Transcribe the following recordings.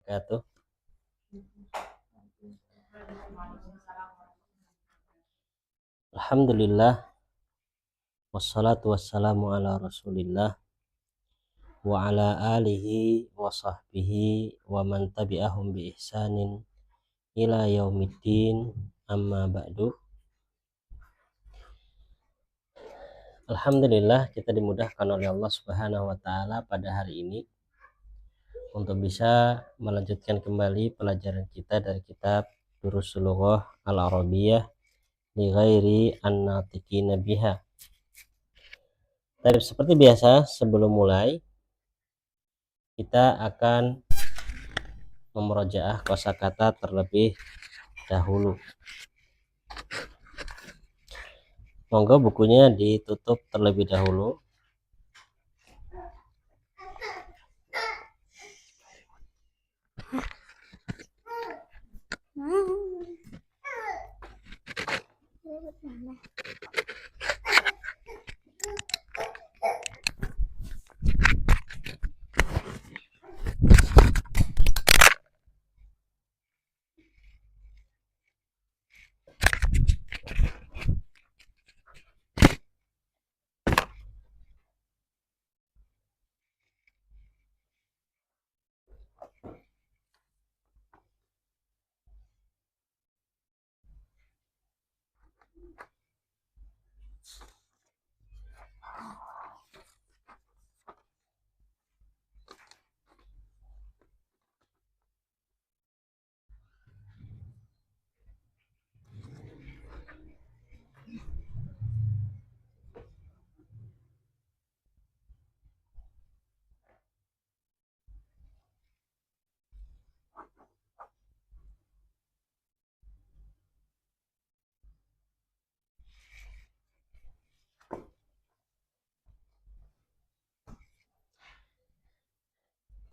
wabarakatuh. Alhamdulillah, wassalatu wassalamu ala rasulillah wa ala alihi wa sahbihi wa man tabi'ahum bi ihsanin ila yaumiddin, amma ba'du. Alhamdulillah, kita dimudahkan oleh Allah Subhanahu wa taala pada hari ini untuk bisa melanjutkan kembali pelajaran kita dari kitab Durusul Lughah Al-Arabiyyah li ghairi an-natiqina biha. Tapi seperti biasa, sebelum mulai kita akan memurojaah kosakata terlebih dahulu. Monggo bukunya ditutup terlebih dahulu.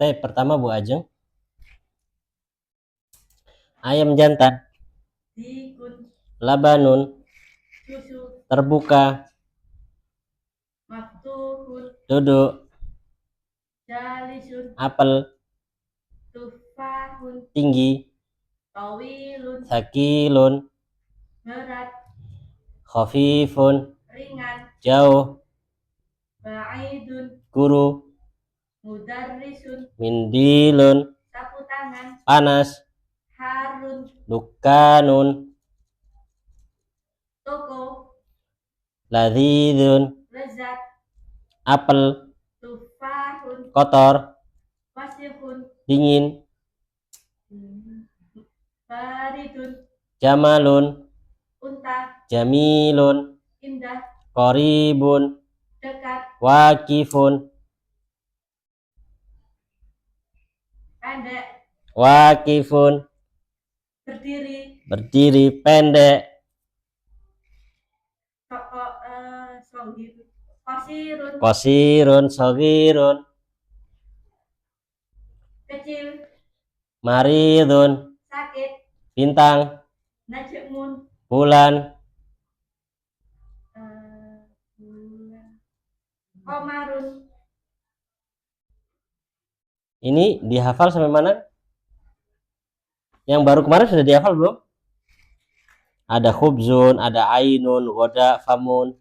Pertama Bu Ajeng, ayam jantan, labanun, terbuka, duduk, apel, tinggi, sakilun, khafifun, jauh, guru, mindilun, panas, dukanun, ladhidun, apel, kotor, dingin, jamalun, jamilun, qoribun, wakifun, wakifun, berdiri, pendek, qasirun, shagirun, kecil, maridun, sakit, bintang, bulan, qamarun. Ini dihafal sampai mana? Yang baru kemarin sudah dihafal belum? Ada khubzun, ada ainun, goda, famun,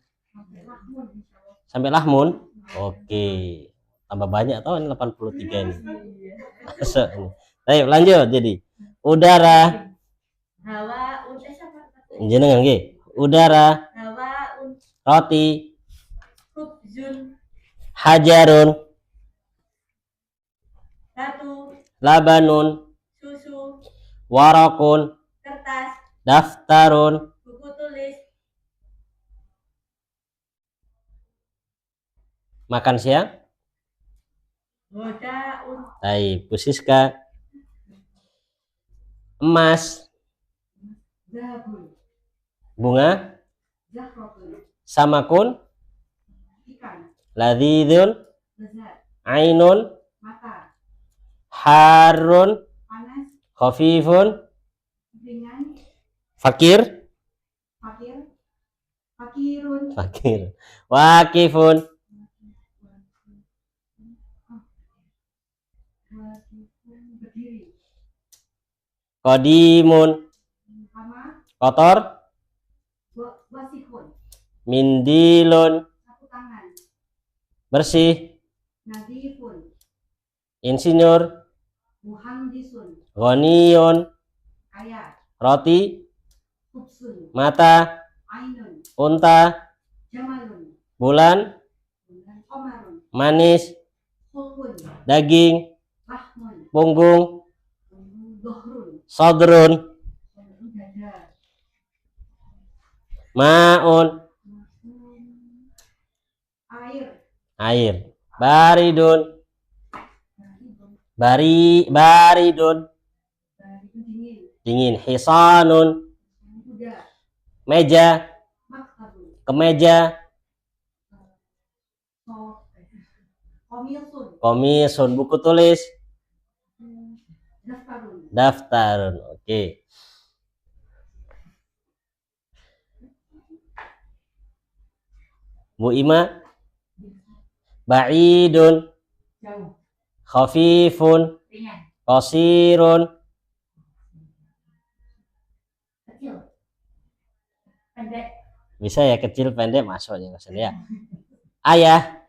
sampai lahmun. Oke, tambah banyak tau ini 83 ini. Ayo lanjut. Jadi udara, jenengan nggih. Udara, roti, hajarun, labanun, warakun, daftarun, makan siang, baik, Bu Siska, emas, bunga, samakun, ladhidun, ainun, harun, khafifun, fakir, wakifun, Qadimun. Kotor. Wasihun. Mindilun. Sapu tangan. Bersih. Nadifun. Insinyur. Muhandisun. Ghaniyun. Kaya. Roti. Khubsun. Mata. Ainun. Unta. Jamalun. Bulan. Qamarun. Manis. Khulun. Daging. Lahmun. Punggung. Dohrun. Sodrun. Dada. Maun. Air. Air. Baridun. Baridun. Dingin. Dingin. Hisanun. Kuda. Meja. Maktabun. Kemeja. Komisun. Komisun. Buku tulis. Daftarun. Daftarun. Oke. Bu Ima. Ba'idun. Jauh. Khafifun. Ringan. Qasirun. Kecil. Pendek. Bisa ya, kecil pendek masuk ya. Ayah.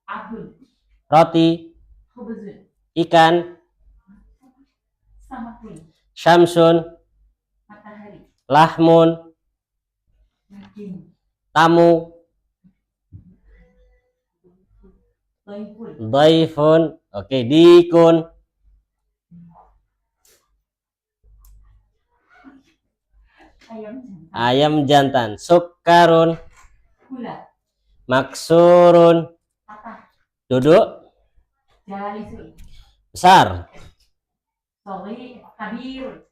Abun. Roti. Khubzun. Ikan. Samakun. Syamsun. Matahari. Lahmun. Daging. Tamu. Dhaifun. Dhaifun. Oke, dikun. Ayam jantan. Sukarun. Gula. Maksurun. Patah. Duduk. Jalisun. Besar. Sorry. Kabirun.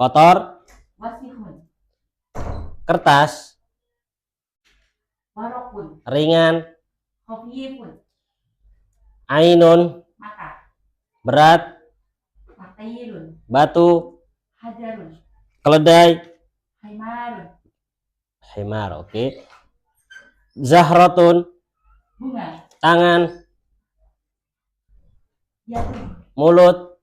Kotor. Wasihun. Kertas. Warokun. Ringan. Khafifun. Ainun. Mata. Berat. Matilun. Batu. Hajarun. Keledai. Haimarun. Himar. Oke. Zahratun. Bunga. Tangan. Yadun. Mulut.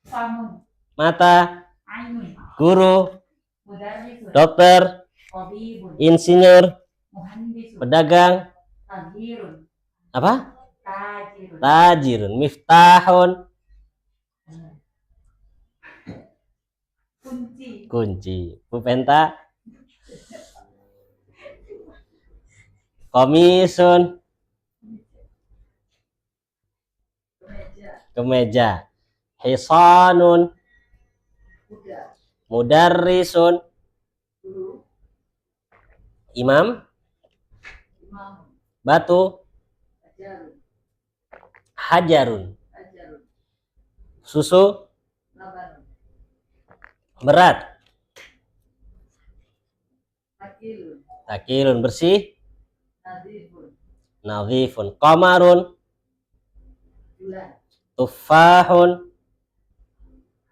Famun. Mata. Ainun. Guru. Mudarrisun. Dokter. Tabibun. Insinyur. Muhandisun. Pedagang. Tajirun. Apa? Tajirun. Tajirun. Miftahun. Kunci. Kunci. Bu Penta. Komisun. Kemeja. Kemeja. Hisanun. Kuda. Mudarrisun. Guru. Imam. Imam. Batu. Hajarun. Hajarun. Hajarun. Susu. Labanun. Berat. Takilun. Takilun. Bersih. Nadifun. Nadhifun. Qamarun. Bulan. Tufahun.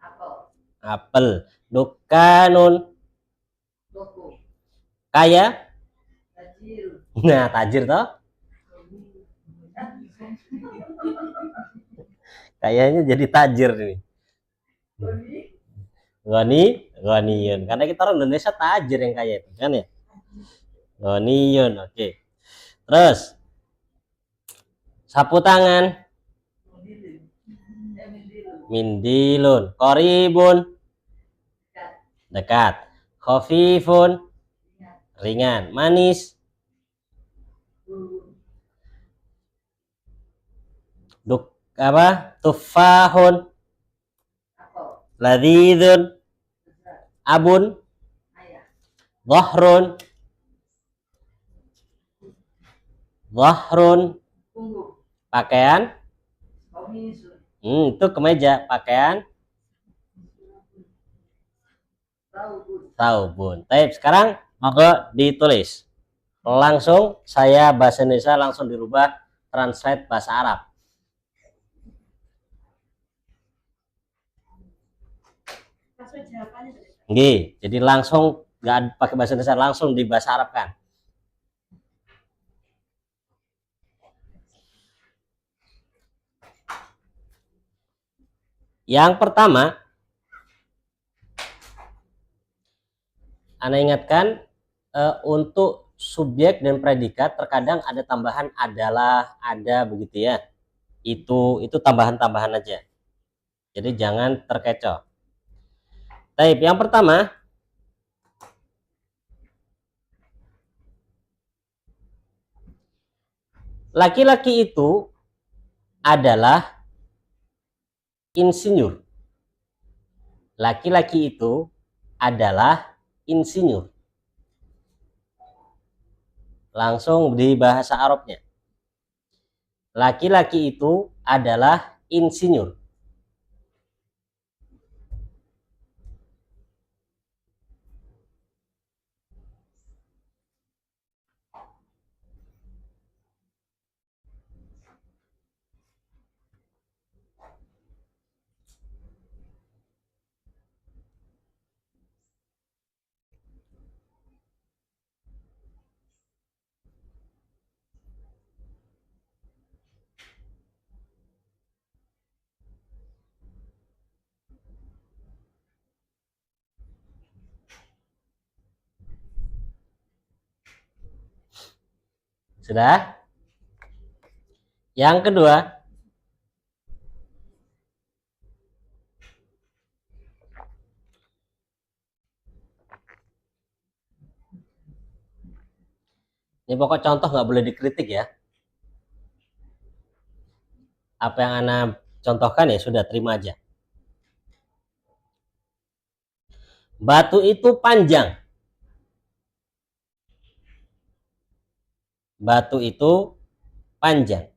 Apel. Apel. Dukanun. Toko. Kaya. Tajirun. Nah, tajir toh. Kayaknya jadi tajir nih. Ghaniyun. Karena kita orang Indonesia tajir yang kaya itu kan ya. Ghaniyun. Oke. Terus sapu tangan. Mindilun. Qaribun. Dekat. Khafifun. Ringan. Manis. Tufahun. Ladzizun. Abun. Dhahrun. Pakaian. Itu kemeja. Pakaian. Taubun. Baik, sekarang monggo ditulis. Langsung saya bahasa Indonesia langsung dirubah translate bahasa Arab. Nggih, jadi langsung nggak pakai bahasa Indonesia, langsung di bahasa Arab kan. Yang pertama, Ana ingatkan, untuk subjek dan predikat terkadang ada tambahan adalah, ada begitu ya. Itu tambahan-tambahan aja. Jadi jangan terkecoh. Baik, yang pertama, laki-laki itu adalah insinyur. Laki-laki itu adalah insinyur. Langsung di bahasa Arabnya. Laki-laki itu adalah insinyur. Sudah? Yang kedua, ini pokok contoh nggak boleh dikritik ya. Apa yang Ana contohkan ya sudah terima aja. Batu itu panjang. Batu itu panjang.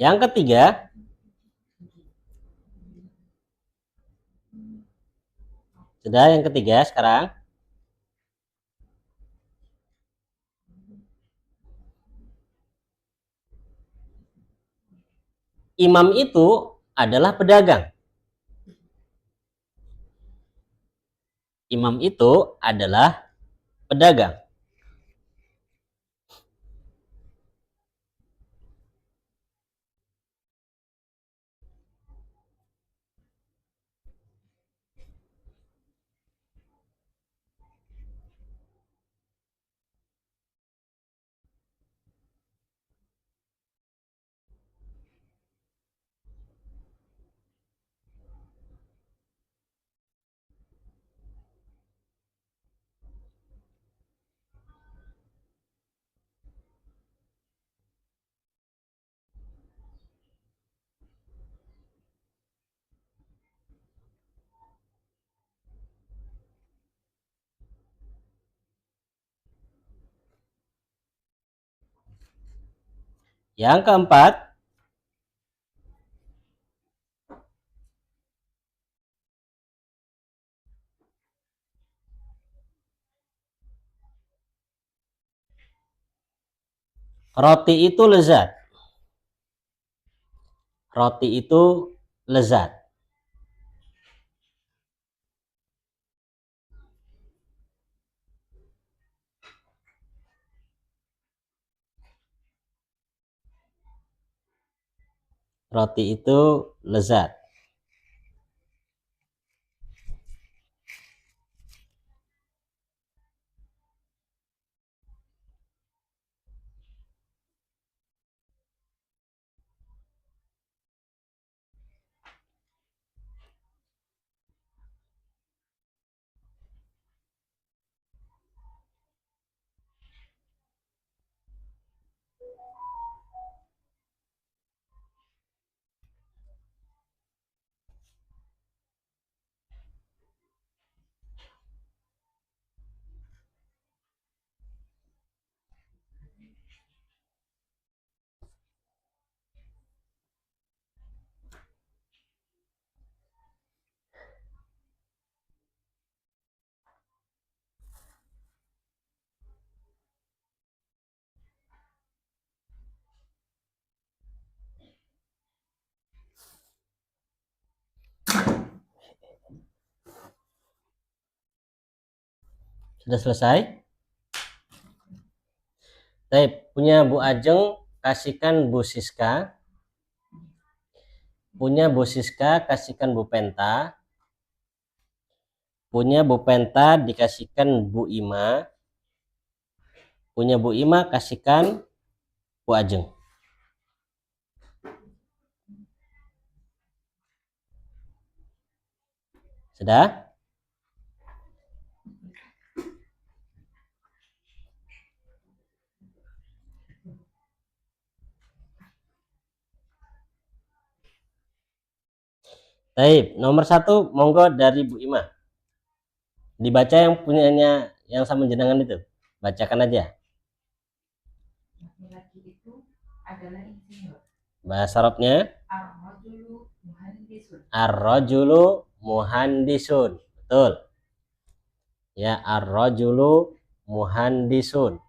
Yang ketiga, sudah yang ketiga sekarang. Imam itu adalah pedagang. Imam itu adalah pedagang. Yang keempat, roti itu lezat. Roti itu lezat. Roti itu lezat. Sudah selesai? Baik, punya Bu Ajeng kasihkan Bu Siska. Punya Bu Siska kasihkan Bu Penta. Punya Bu Penta dikasihkan Bu Ima. Punya Bu Ima kasihkan Bu Ajeng. Sudah? Baik, nomor 1 monggo dari Bu Ima. Dibaca yang punyanya yang sama jenengan itu. Bacakan aja. Laki-laki itu adalah insinyur. Bahasa Arabnya Ar-rajulu muhandisun. ar-rajulu muhandisun. Betul. Ya, ar-rajulu muhandisun.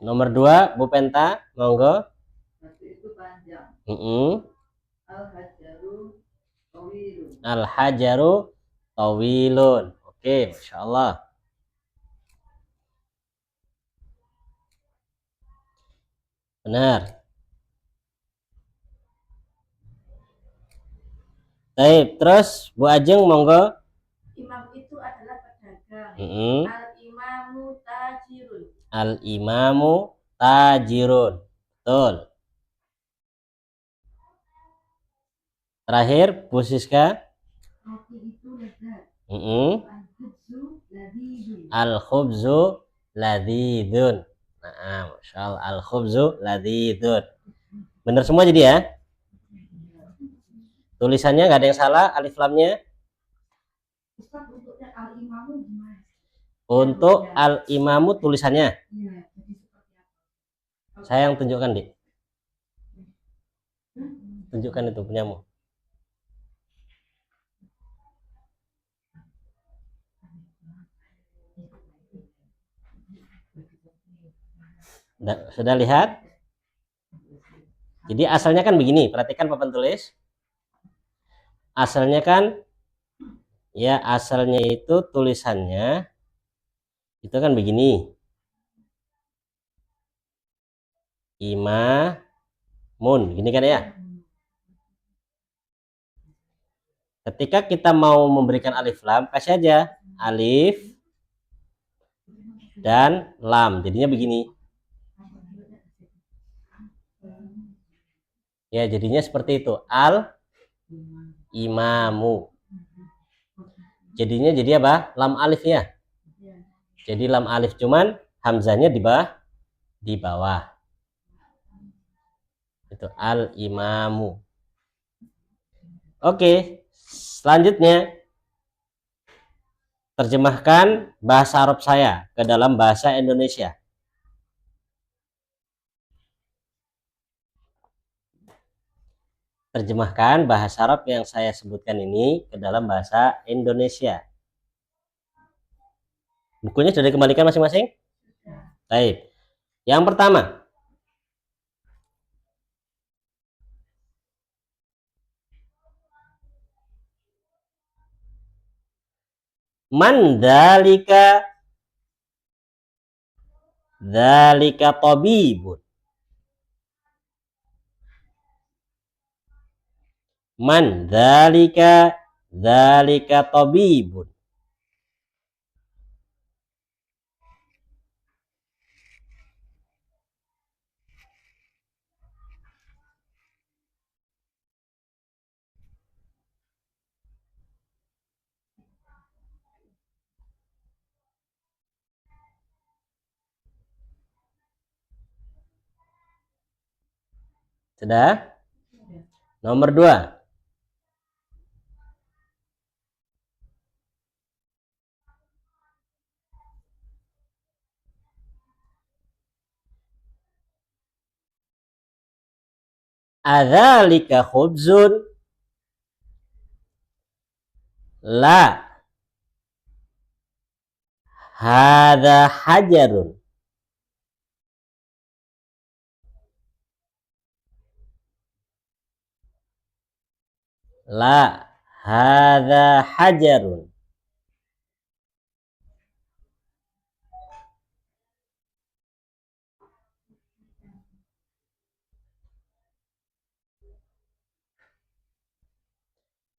Nomor 2, Bu Penta, monggo. Batu itu panjang. Al-hajaru Al-hajaru tawilun. tawilun. Oke, Masya Allah. Benar. Baik, terus Bu Ajeng monggo. Imam itu adalah pedagang. Mm-mm. Al-imamu tajirun. Al-imamu tajirun. Betul. Terakhir, Bu Siska. Roti itu lezat. Mm-mm. Al-khubzu ladidun. Al-khubzu ladidun. Nah, Masya Allah. Al-khubzu ladidun. Benar semua jadi ya? Tulisannya nggak ada yang salah, alif lamnya. Ustaz, untuk al-imamu gimana? Untuk al-imamu tulisannya. Iya, jadi seperti apa? Saya yang tunjukkan, Dik. Tunjukkan itu punyamu. Sudah lihat? Jadi asalnya kan begini, perhatikan papan tulis. Asalnya kan, ya asalnya itu tulisannya itu kan begini. Imamun, gini kan ya. Ketika kita mau memberikan alif lam, kasih aja alif dan lam, jadinya begini. Ya, jadinya seperti itu. Al-imamu. Jadinya jadi apa? Lam alif ya. Jadi lam alif, cuman hamzahnya di bawah. Itu al-imamu. Oke, selanjutnya terjemahkan bahasa Arab saya ke dalam bahasa Indonesia. Terjemahkan bahasa Arab yang saya sebutkan ini ke dalam bahasa Indonesia. Bukunya sudah dikembalikan masing-masing? Baik. Yang pertama, man dzalika tabibun. Man dzalika tabibun. Sudah? Nomor 2. Adzalika khubzun? La. Hadza hajarun. La. Hadza hajarun.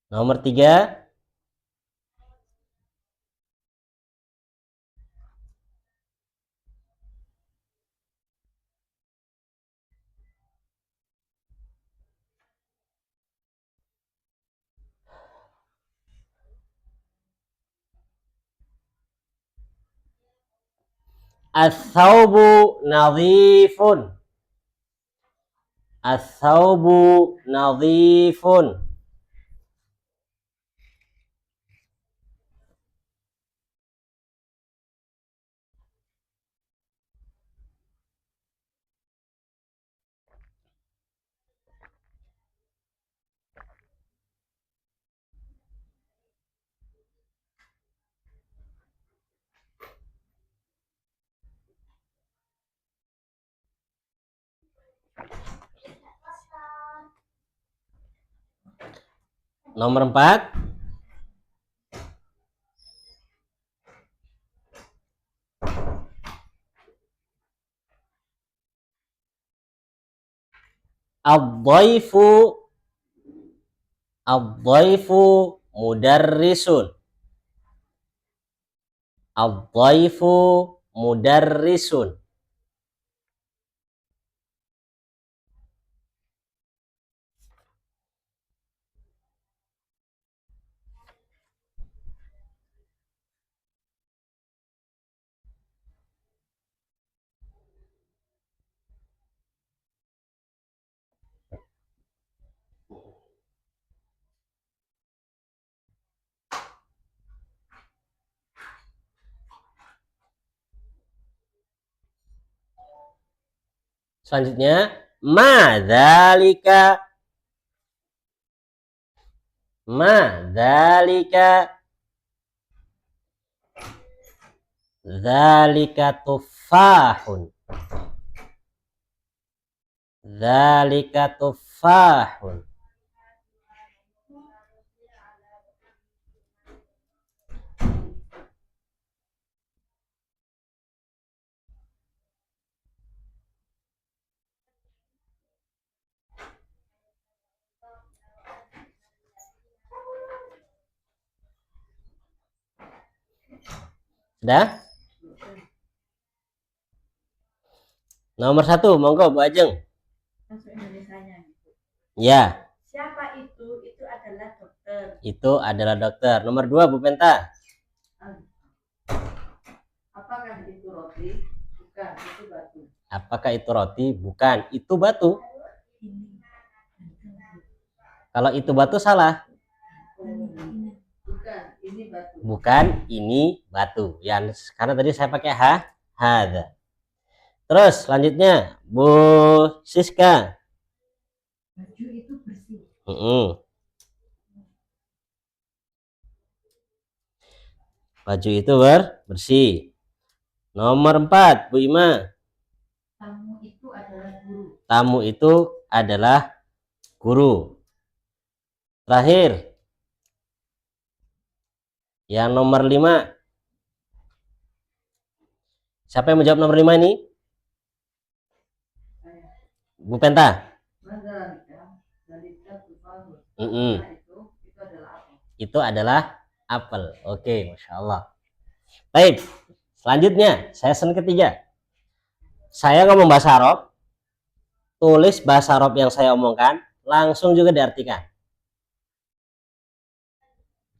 Nomor 3. Ats-tsaubu nadhifun. Ats-tsaubu nadhifun. Nomor 4. Ad-dhaifu mudarrisun. Ad-dhaifu mudarrisun. Selanjutnya, madzalika. Madzalika. Dzalika tuffahun. Dzalika tuffahun. Sudah? Nomor 1, monggo Bu Ajeng. Masuk Indonesianya. Ya. Siapa itu? Itu adalah dokter. Itu adalah dokter. Nomor 2, Bu Penta. Apakah itu roti? Bukan, itu batu. Apakah itu roti? Bukan, itu batu. Kalau itu batu salah. Bukan, ini batu. Bukan, ini batu. Ya, karena tadi saya pakai hadza. Terus selanjutnya Bu Siska. Baju itu bersih. Baju itu bersih. Nomor 4, Bu Ima. Tamu itu adalah guru. Tamu itu adalah guru. Terakhir, yang nomor 5. Siapa yang menjawab nomor 5 ini? Bu Penta. Itu adalah apel. Oke, Masya Allah. Baik, selanjutnya session ketiga. Saya ngomong bahasa Arab, tulis bahasa Arab yang saya omongkan, langsung juga diartikan.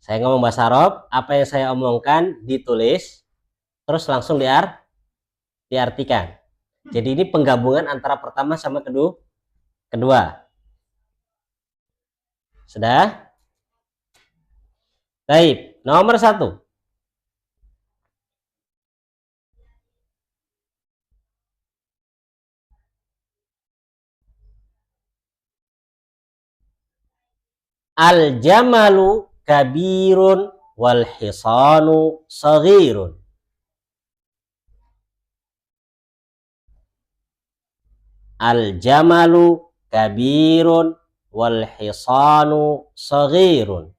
Saya ngomong bahasa Arab, apa yang saya omongkan ditulis, terus langsung diartikan. Jadi ini penggabungan antara pertama sama kedua. Sudah? Baik, nomor 1. Al-jamalu kabirun wal hisanu saghirun. Al-jamalu kabirun wal hisanu saghirun.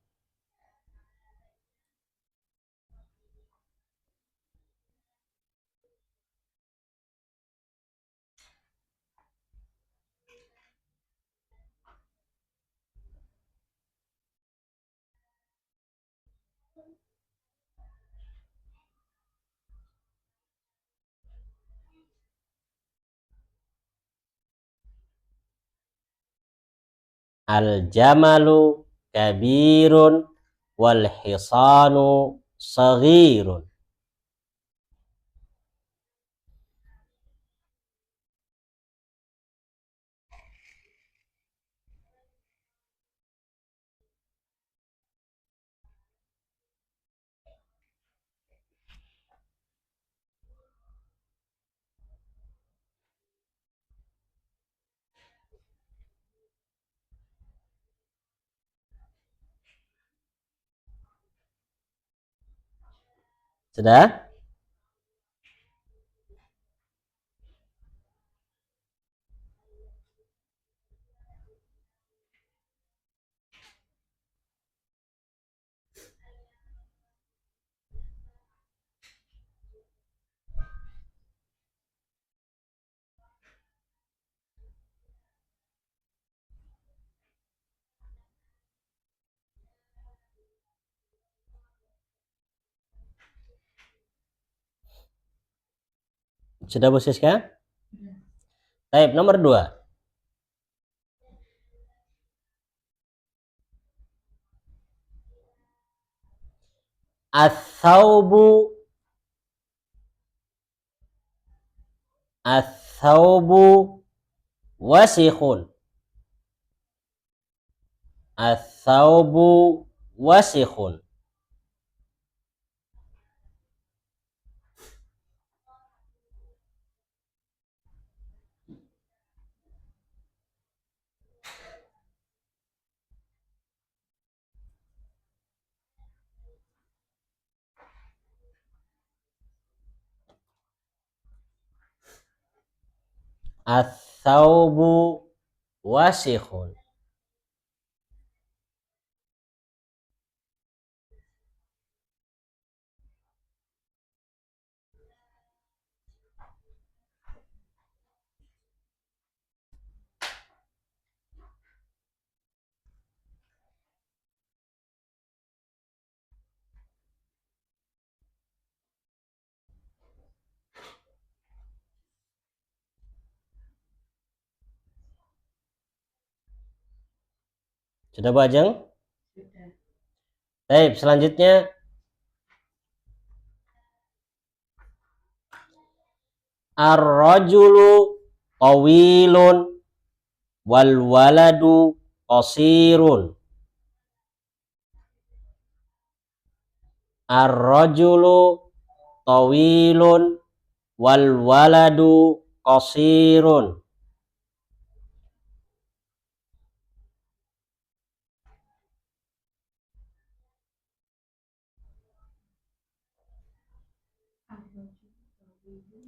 Al-jamalu kabirun wal hisanu saghirun. Sudah? Sudah Bu Siska? Baik, nomor 2. Ats-tsaubu ats-tsaubu wasikhun. Ats-tsaubu wasikhun. Ats-tsaubu wasikhun. Sudah Bu Ajeng? Sudah. Baik, selanjutnya ar-rajulu tawilun wal waladu qasirun. Ar-rajulu tawilun wal waladu qasirun.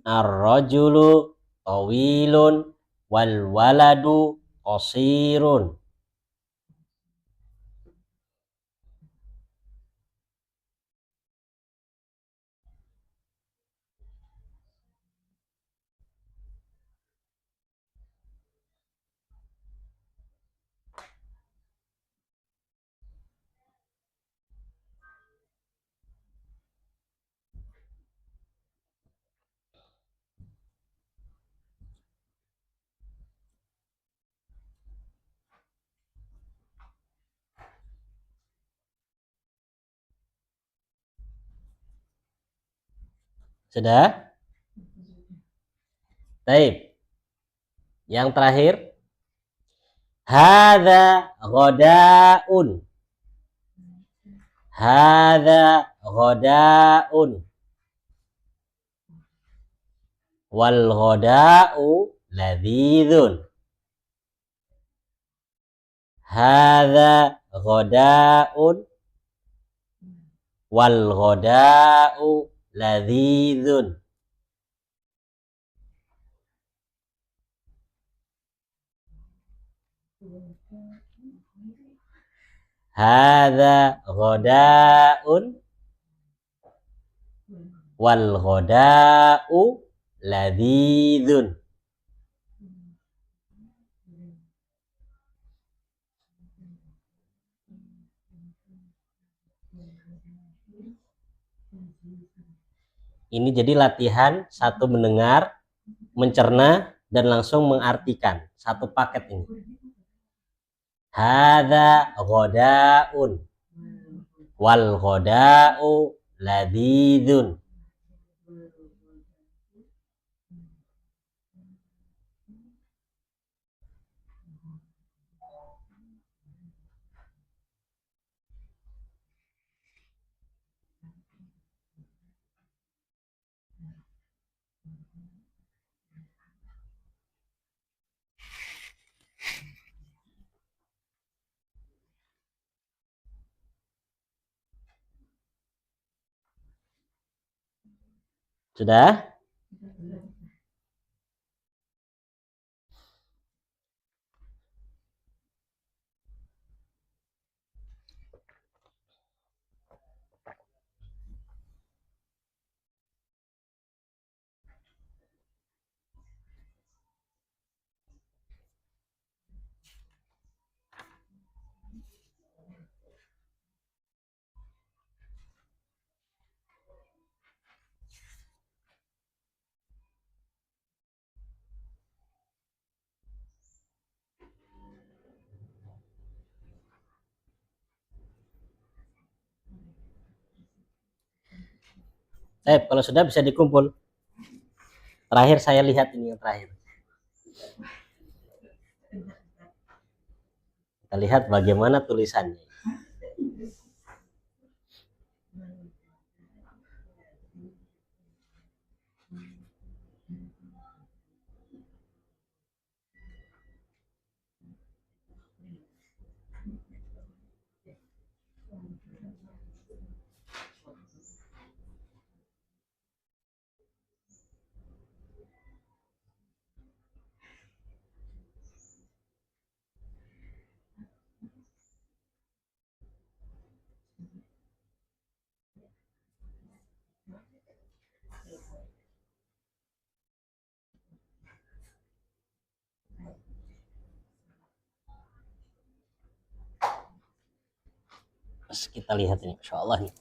Ar-rajulu tawilun wal waladu qasirun. Sudah? Baik. Yang terakhir, hadza ghadaun. Hadza ghadaun. Wal ghadau ladzizun. Hadza ghadaun wal ghadau ladzizun. Hadza ghadaun wal ghadau ladzizun. Ini jadi latihan satu mendengar, mencerna, dan langsung mengartikan satu paket ini. Hadza ghadaun. Wal ghada'u ladzizun. Sudah? Kalau sudah bisa dikumpul. Terakhir saya lihat ini yang terakhir. Kita lihat bagaimana tulisannya. Terus kita lihat ini, Masya Allah nih.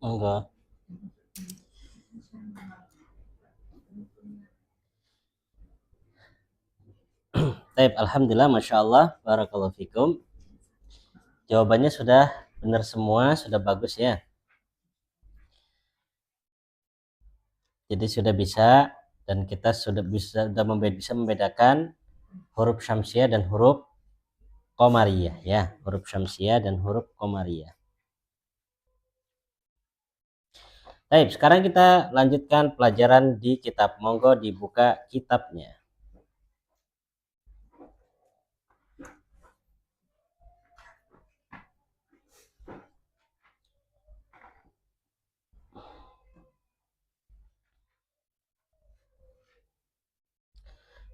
Enggak. Baik, alhamdulillah, masya Allah, barakallahu fikum. Jawabannya sudah benar semua, sudah bagus ya. Jadi sudah bisa, dan kita sudah bisa membedakan huruf syamsiah dan huruf qamariyah ya, huruf syamsiah dan huruf qamariyah. Baik, sekarang kita lanjutkan pelajaran di kitab. Monggo dibuka kitabnya.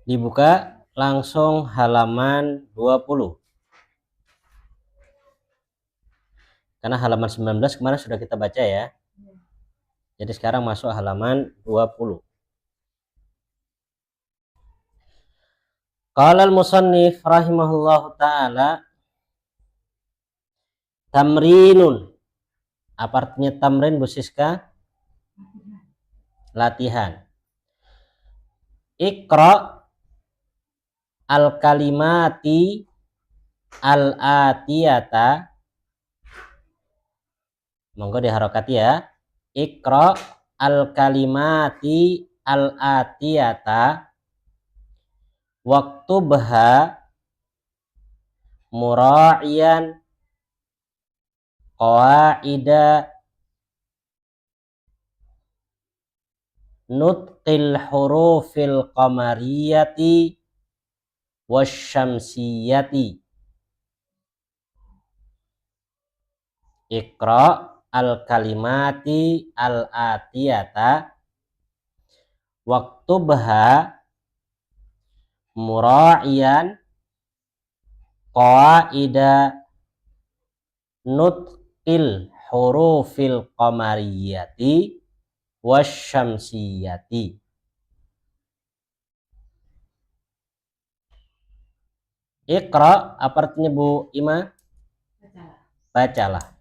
Dibuka langsung halaman 20. Karena halaman 19 kemarin sudah kita baca ya. Jadi sekarang masuk halaman 20. Qala al-musannif rahimahullahu ta'ala, tamrinun. Apa artinya tamrin, Bu Siska? Latihan. Iqra al-kalimati al-atiyata. Monggo diharokati ya. Iqra al-kalimati al-atiyata waktubha mura'iyan qawaida nutqil hurufil qamariyati wasyamsiyati. Iqra al-kalimati al-atiyata waktubha mura'iyan qawaida nutqil hurufil qamariyati wasyamsiyati. Iqra apa artinya Bu Ima? Bacalah.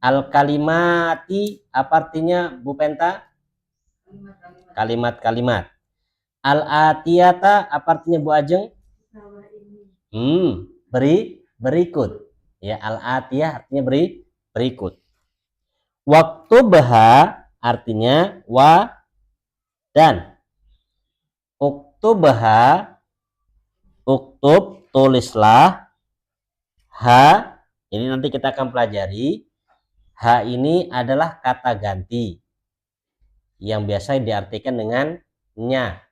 Al-kalimati apa artinya Bu Penta? Kalimat-kalimat. Al-atiyata apa artinya Bu Ajeng? Berikut. Ya, al-atiyah artinya berikut. Waktu baha artinya dan. Uktubaha, uktub, tulislah. Ha, ini nanti kita akan pelajari. Ha ini adalah kata ganti yang biasa diartikan dengan nya.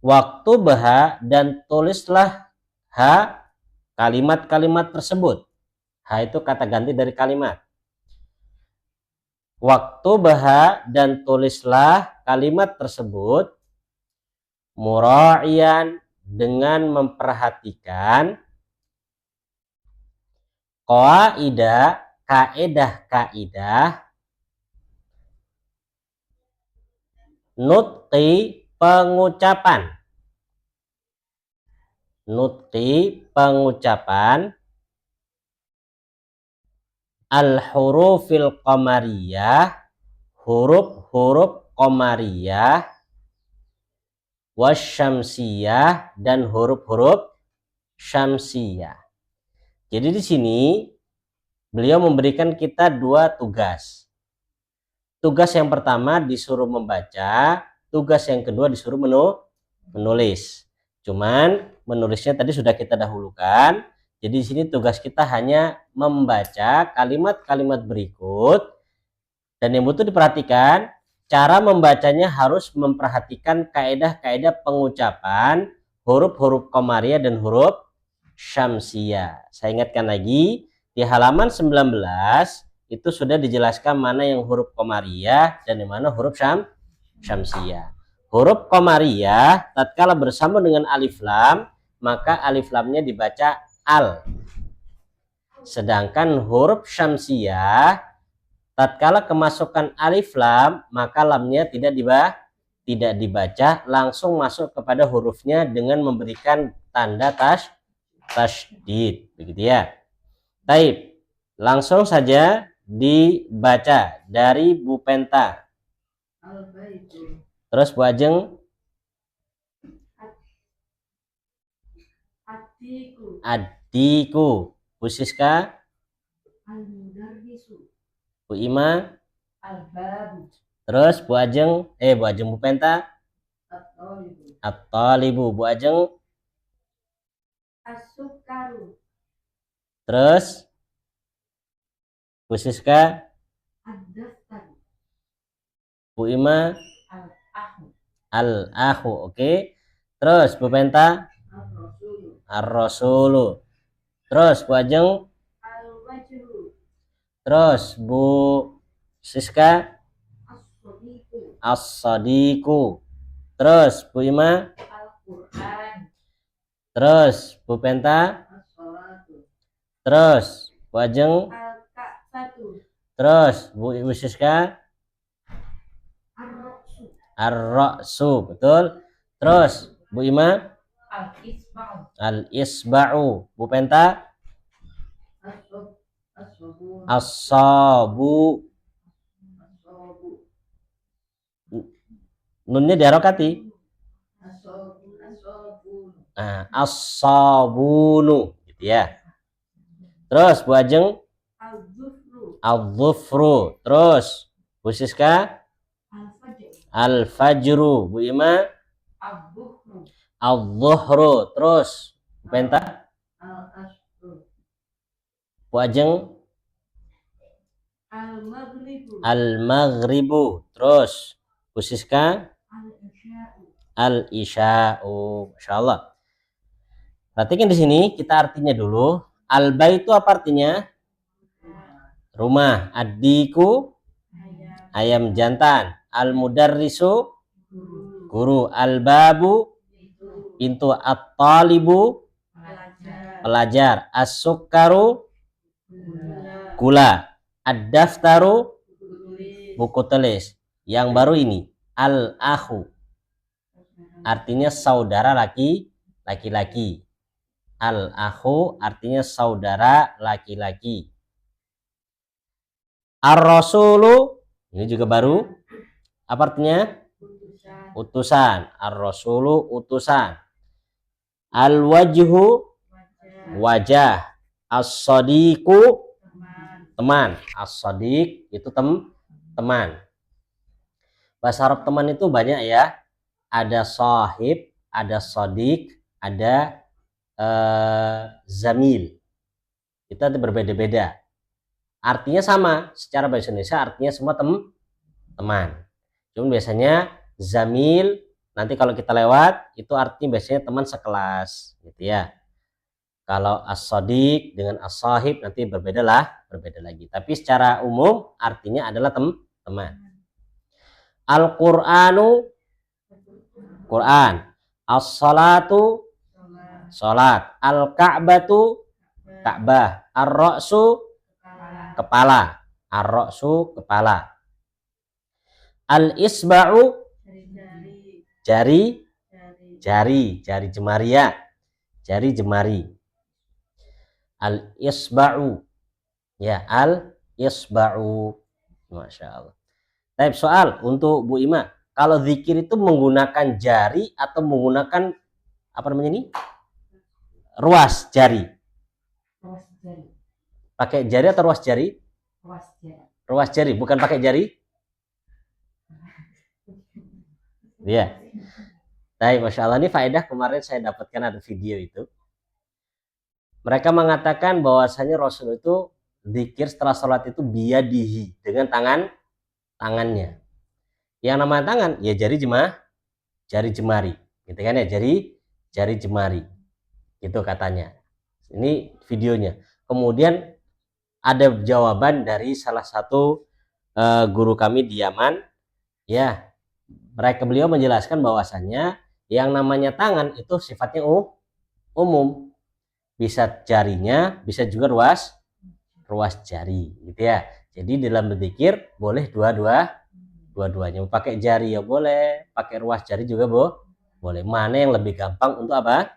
Waktu baha dan tulislah ha kalimat-kalimat tersebut. Ha itu kata ganti dari kalimat. Waktu baha dan tulislah kalimat tersebut mura'iyan dengan memperhatikan qawaida kaidah nutqi pengucapan al-hurufil qamariyah, huruf-huruf qamariyah, wasyamsiyah dan huruf-huruf syamsiyah. Jadi di sini beliau memberikan kita dua tugas. Tugas yang pertama disuruh membaca, tugas yang kedua disuruh menulis. Cuman menulisnya tadi sudah kita dahulukan. Jadi di sini tugas kita hanya membaca kalimat-kalimat berikut, dan yang butuh diperhatikan cara membacanya harus memperhatikan kaidah-kaidah pengucapan huruf-huruf qamariyah dan huruf syamsiyah. Saya ingatkan lagi, di halaman 19 itu sudah dijelaskan mana yang huruf qamariyah dan yang mana huruf syamsiyah. Huruf qamariyah tatkala bersama dengan alif lam, maka alif lamnya dibaca al. Sedangkan huruf syamsiyah tatkala kemasukan alif lam, maka lamnya tidak dibaca, langsung masuk kepada hurufnya dengan memberikan tanda tasydid, begitu ya. Taib, langsung saja dibaca. Dari Bu Penta. Al-baitu. Terus Bu Ajeng. Atiku. Addiku. Bu Siska. Al-mudarrisu. Bu Ima. Al-babu. Terus Bu Ajeng. Bu Ajeng Bu Penta. At-talibu. At-talibu. Bu Ajeng. As-sukaru. Terus Bu Siska. Ad-daftaru. Bu Ima. Al-ahu. Al-ahu. Oke. Terus Bu Penta. Ar-rasulu. Ar-rasulu. Terus Bu Ajeng. Al-wajhu. Terus Bu Siska. As-sadiqu. As-sadiqu. Terus Bu Ima. Al-Qur'an. Terus Bu Penta. As-salatu. Terus Bu Ajeng. Al-ka'batu. Terus Bu Siska. Ar-ra'su. Ar-ra'su. Betul. Terus Bu Ima. Al-isba'u. Al-isba'u. Bu Penta. As-sab- as-sabun. As-sabu. As-sabu. Nunnya diharokati. As-sabun. As-sabun. Nah, as-sabunu gitu ya. Terus Bu Ajeng. Al-dhufru. Al-dhufru. Terus Bu Siska. Al-fajr. Al-fajru. Bu Ima. Al-dhuhru. Al-dhuhru. Terus Bu Penta. Al-asru. Bu Ajeng. Al-maghribu. Al-maghribu. Terus Bu Siska. Al-isya'u. Al-isya'u. Masya Allah. Perhatikan di sini kita artinya dulu. Al-bait itu apa artinya? Rumah. Ad-diku ayam jantan. Al-mudarrisu Guru. guru. Al-babu Itu. pintu. At-talibu Pelajar. pelajar. As-sukkaru Gula. gula. Ad-daftaru Tulis. buku tulis. Yang baru ini al-akhu artinya saudara laki-laki. Al-akhu artinya saudara laki-laki. Ar-rasulu ini juga baru. Apa artinya? Utusan. Utusan. Ar-rasulu utusan. Al-wajhu Wajah. wajah. As-sadiqu Teman. teman. As-sadiq itu teman. Bahasa Arab teman itu banyak ya. Ada sahib, ada sadiq, ada zamil. Itu ada berbeda-beda. Artinya sama, secara bahasa Indonesia artinya semua teman. Cuma biasanya zamil nanti kalau kita lewat itu artinya biasanya teman sekelas gitu ya. Kalau as-sadiq dengan as-sahib nanti berbeda lagi. Tapi secara umum artinya adalah teman. Al-Qur'anu Quran. As-salatu Sholat. salat. Al-Ka'batu Ka'bah. Ar-ra'su Kepala. kepala. Ar-ra'su kepala. Al-isba'u Jari-jari. jari. Jari. Jari jemari ya. Jari jemari. Al-isba'u ya, al-isba'u. Masya Allah. Tapi soal untuk Bu Ima, kalau zikir itu menggunakan jari atau menggunakan apa namanya ini? Ruas jari. Ruas jari. Pakai jari atau ruas jari? Ruas jari. Ruas jari, bukan pakai jari. Iya. Baik, Masya Allah, ini faedah kemarin saya dapatkan ada video itu. Mereka mengatakan bahwasanya Rasul itu zikir setelah sholat itu biyadihi dengan tangannya. Yang nama tangan ya jari jemari, gitu kan ya, jari jemari, gitu katanya. Ini videonya. Kemudian ada jawaban dari salah satu guru kami di Yaman, ya. Beliau menjelaskan bahwasannya yang namanya tangan itu sifatnya umum, bisa jarinya, bisa juga ruas jari, gitu ya. Jadi dalam berzikir boleh dua-duanya. Pakai jari ya boleh, pakai ruas jari juga boleh. Mana yang lebih gampang untuk apa?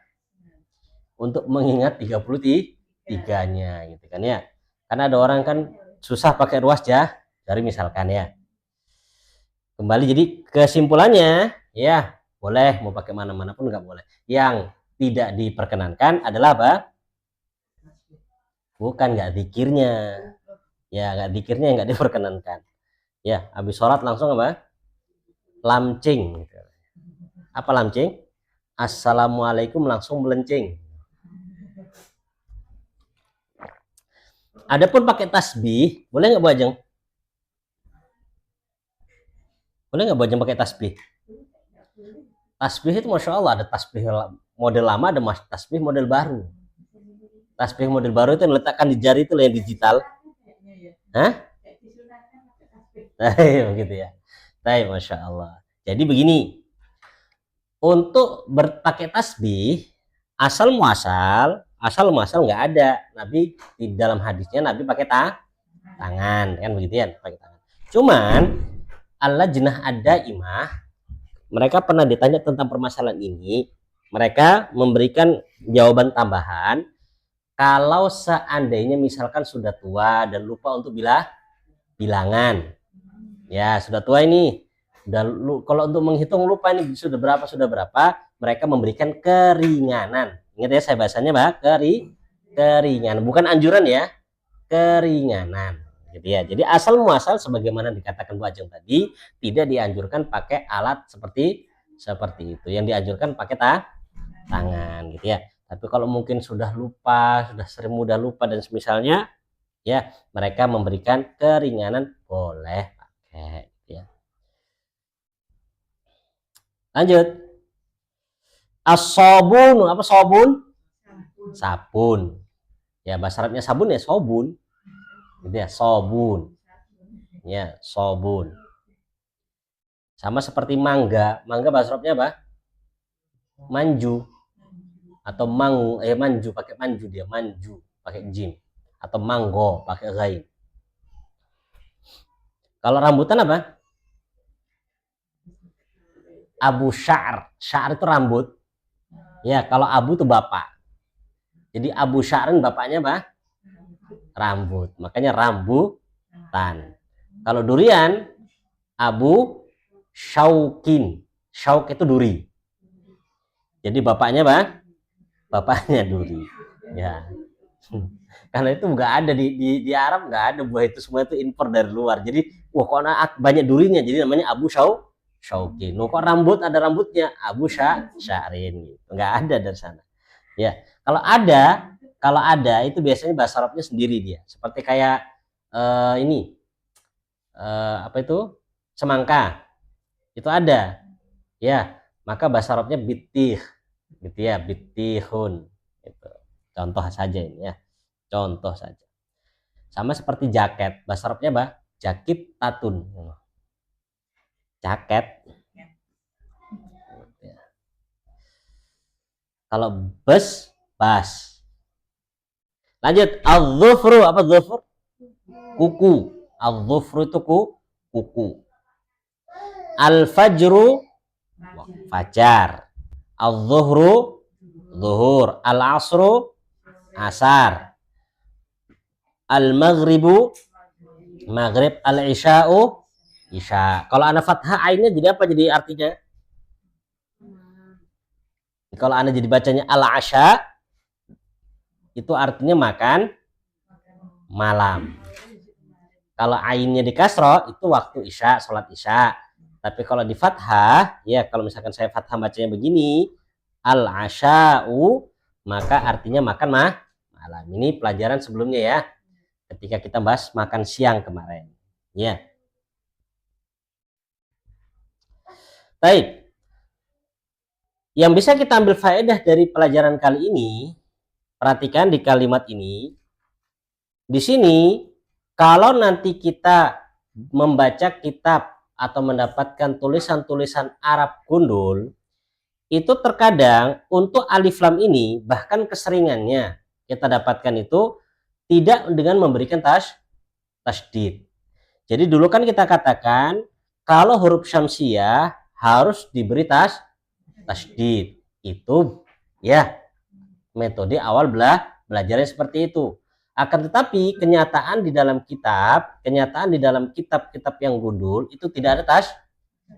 Untuk mengingat 33-nya gitu kan ya. Karena ada orang kan susah pakai ruas jari misalkan ya. Kembali jadi kesimpulannya ya, boleh mau pakai mana-mana pun nggak boleh. Yang tidak diperkenankan adalah apa? Bukan nggak zikirnya. Ya, nggak zikirnya yang nggak diperkenankan. Ya, habis sholat langsung apa? Lamcing. Apa lamcing? Assalamualaikum langsung melencing. Adapun pakai tasbih, boleh nggak Bu Ajeng? Boleh nggak Bu Ajeng pakai tasbih? Tasbih itu Masya Allah, ada tasbih model lama, ada tasbih model baru. Tasbih model baru itu yang letakkan di jari itu yang digital. Hah? Begitu ya. Baik, Masya Allah. Jadi begini, untuk berpakai tasbih, asal muasal nggak ada. Nabi di dalam hadisnya Nabi pakai tangan, kan begitu ya, pakai tangan. Cuman Allah jenah ada imah, mereka pernah ditanya tentang permasalahan ini, mereka memberikan jawaban tambahan. Kalau seandainya misalkan sudah tua dan lupa untuk bilangan, ya sudah tua ini, kalau untuk menghitung lupa ini sudah berapa, mereka memberikan keringanan. Ingat ya, saya bahasanya keringanan, bukan anjuran ya, keringanan gitu ya. Jadi asal muasal sebagaimana dikatakan Bu Ajeng tadi, tidak dianjurkan pakai alat seperti itu. Yang dianjurkan pakai tangan gitu ya. Tapi kalau mungkin sudah lupa, sudah sering mudah lupa dan semisalnya, ya mereka memberikan keringanan, boleh pakai gitu ya. Lanjut. As-sabun, apa sabun? Sabun. Ya bahasa Arabnya sabun ya sobun. Gitu ya, sabun. Ya, sabun. Sama seperti mangga. Mangga bahasa Arabnya apa? Manju. Atau manju pakai manju, dia manju pakai jim, atau manggo pakai ghain. Kalau rambutan apa? Abu syar. Syar itu rambut. Ya, kalau abu itu bapak. Jadi Abu Sya'rin bapaknya apa? Rambut. Makanya rambutan. Kalau durian, Abu Syaukin. Syauk itu duri. Jadi bapaknya apa? Bapaknya duri. Ya. Karena itu nggak ada di Arab, nggak ada buah itu, semua itu impor dari luar. Jadi wah kok banyak durinya, jadi namanya Abu Syaukin. Kok rambut ada rambutnya, Abu Sya'rin. Nggak ada dari sana. Ya, kalau ada itu biasanya bahasa Arabnya sendiri dia. Seperti kayak apa itu? Semangka. Itu ada. Ya, maka bahasa Arabnya bitih. Gitu ya, bitihun. Gitu. Contoh saja ini ya. Contoh saja. Sama seperti jaket, bahasa Arabnya apa? Jakit tatun. Jaket. Kalau bas. Lanjut, al-dhufru, apa dhufur? Kuku. Al-dhufru itu kuku. Al-fajru, fajar. Al-dhuhru, zuhur. Al-asru, asar. Al-maghribu, maghrib. Al-isya'u, isya. Kalau ana fathah ainnya jadi apa jadi artinya? Kalau ana jadi bacanya al-asya, itu artinya makan malam. Kalau ainnya di kasro, itu waktu isya, sholat isya. Tapi kalau di fathah, ya kalau misalkan saya fathah bacanya begini, al-asya'u, maka artinya makan malam. Ini pelajaran sebelumnya ya, ketika kita bahas makan siang kemarin. Ya. Baik. Yang bisa kita ambil faedah dari pelajaran kali ini, perhatikan di kalimat ini. Di sini, kalau nanti kita membaca kitab atau mendapatkan tulisan-tulisan Arab gundul, itu terkadang untuk alif lam ini, bahkan keseringannya kita dapatkan itu tidak dengan memberikan tasdid. Jadi dulu kan kita katakan, kalau huruf syamsiyah harus diberi tasdid. Itu ya metode awal belajarnya seperti itu. Akan tetapi kenyataan di dalam kitab-kitab yang gundul itu tidak ada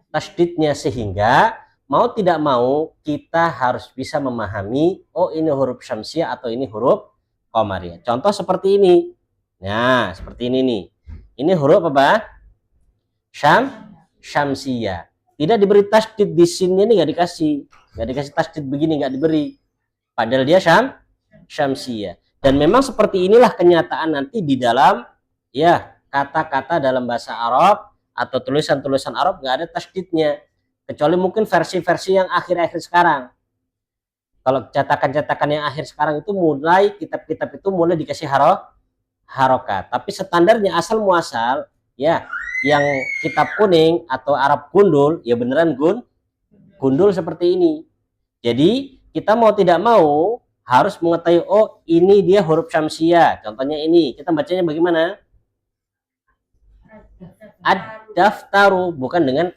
tasdidnya, sehingga mau tidak mau kita harus bisa memahami, oh ini huruf syamsiah atau ini huruf qamariyah. Contoh seperti ini. Nah, seperti ini nih. Ini huruf apa? Syamsiah. Tidak diberi tasdid di sini, ini nggak dikasih tasdid begini, nggak diberi. Padahal dia syamsiah. Dan memang seperti inilah kenyataan nanti di dalam ya kata-kata dalam bahasa Arab atau tulisan-tulisan Arab nggak ada tasdidnya, kecuali mungkin versi-versi yang akhir-akhir sekarang. Kalau cetakan-cetakan yang akhir sekarang itu mulai kitab-kitab itu mulai dikasih harokat. Tapi standarnya asal muasal ya yang kitab kuning atau Arab gundul ya beneran gundul seperti ini. Jadi kita mau tidak mau harus mengetahui, oh ini dia huruf syamsiah. Contohnya ini, kita bacanya bagaimana? Ad-daftaru, bukan dengan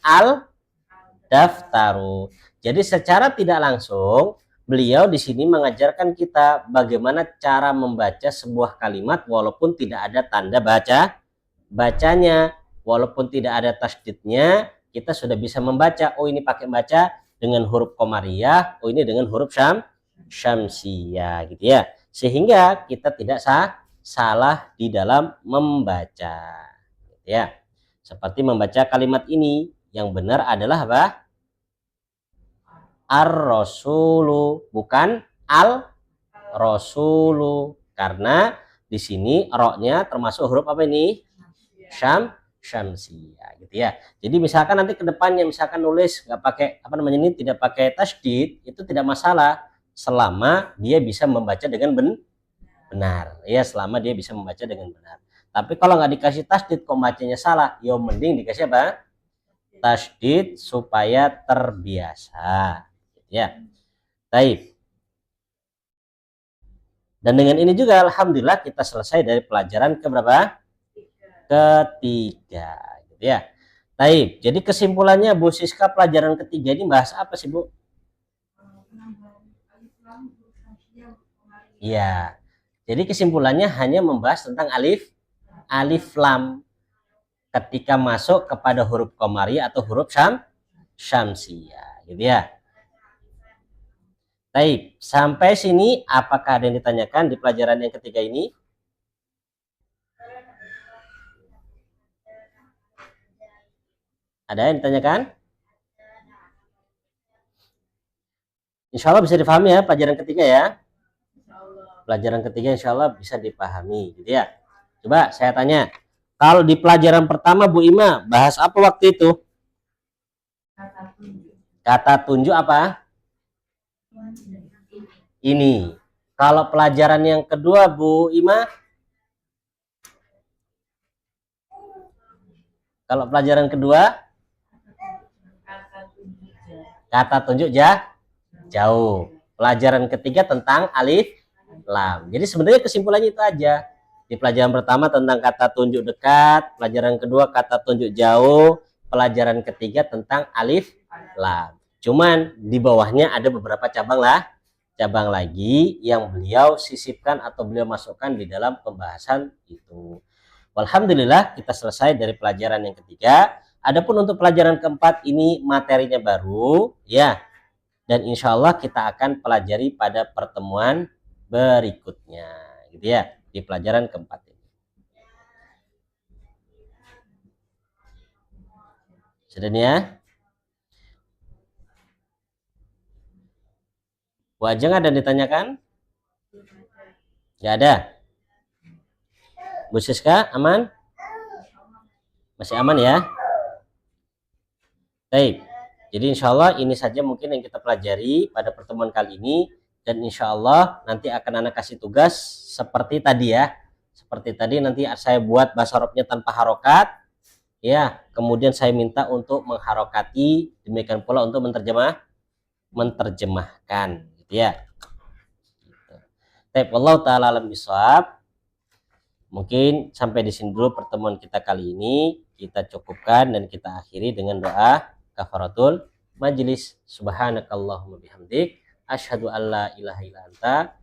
al-daftaru. Jadi secara tidak langsung beliau di sini mengajarkan kita bagaimana cara membaca sebuah kalimat walaupun tidak ada tanda bacanya, walaupun tidak ada tasdidnya, kita sudah bisa membaca. Oh ini pakai baca dengan huruf qamariyah, oh ini dengan huruf syamsiah gitu ya. Sehingga kita tidak salah di dalam membaca gitu ya. Seperti membaca kalimat ini, yang benar adalah apa? Ar-rasulu, bukan al-rasulu, karena di sini roknya termasuk huruf apa ini? Syamsiah gitu ya. Jadi misalkan nanti ke depannya misalkan nulis nggak pakai apa namanya ini, tidak pakai tasdid, itu tidak masalah selama dia bisa membaca dengan benar ya, selama dia bisa membaca dengan benar. Tapi kalau nggak dikasih tasdid kok bacanya salah, ya mending dikasih apa? Tasdid supaya terbiasa ya. Baik. Dan dengan ini juga alhamdulillah kita selesai dari pelajaran keberapa? Ketiga gitu ya. Baik, jadi kesimpulannya Bu Siska, pelajaran ketiga ini bahas apa sih Bu? Iya. Jadi kesimpulannya hanya membahas tentang alif lam ketika masuk kepada huruf qamariyah atau huruf syamsiah gitu ya. Baik, sampai sini apakah ada yang ditanyakan di pelajaran yang ketiga ini? Ada yang ditanyakan? Insya Allah bisa dipahami ya pelajaran ketiga ya. Pelajaran ketiga insya Allah bisa dipahami gitu ya. Coba saya tanya, kalau di pelajaran pertama Bu Ima bahas apa waktu itu? Kata tunjuk apa? Ini. Kalau pelajaran yang kedua Bu Ima? Kalau pelajaran kedua? Kata tunjuk jauh. Pelajaran ketiga tentang alif lam. Jadi sebenarnya kesimpulannya itu aja. Di pelajaran pertama tentang kata tunjuk dekat, pelajaran kedua kata tunjuk jauh, pelajaran ketiga tentang alif lam. Cuman di bawahnya ada beberapa cabang lagi yang beliau sisipkan atau beliau masukkan di dalam pembahasan itu. Alhamdulillah kita selesai dari pelajaran yang ketiga. Adapun untuk pelajaran keempat ini materinya baru ya. Dan insya Allah kita akan pelajari pada pertemuan berikutnya gitu ya, di pelajaran keempat ini. Sudah nih ya? Bu Ajeng ada yang ditanyakan? Nggak ada? Bu Siska aman? Masih aman ya? Baik. Jadi insya Allah ini saja mungkin yang kita pelajari pada pertemuan kali ini. Dan insya Allah nanti akan anak kasih tugas seperti tadi ya. Seperti tadi nanti saya buat bahasa Arabnya tanpa harokat. Ya, kemudian saya minta untuk mengharokati. Demikian pula untuk menerjemahkan. Gitu ya. Baik, wallahu ta'ala alam bisawab. Mungkin sampai di sini dulu pertemuan kita kali ini. Kita cukupkan dan kita akhiri dengan doa kafaratul majlis. Subhanakallahumma bihamdik asyhadu alla ilaha illa anta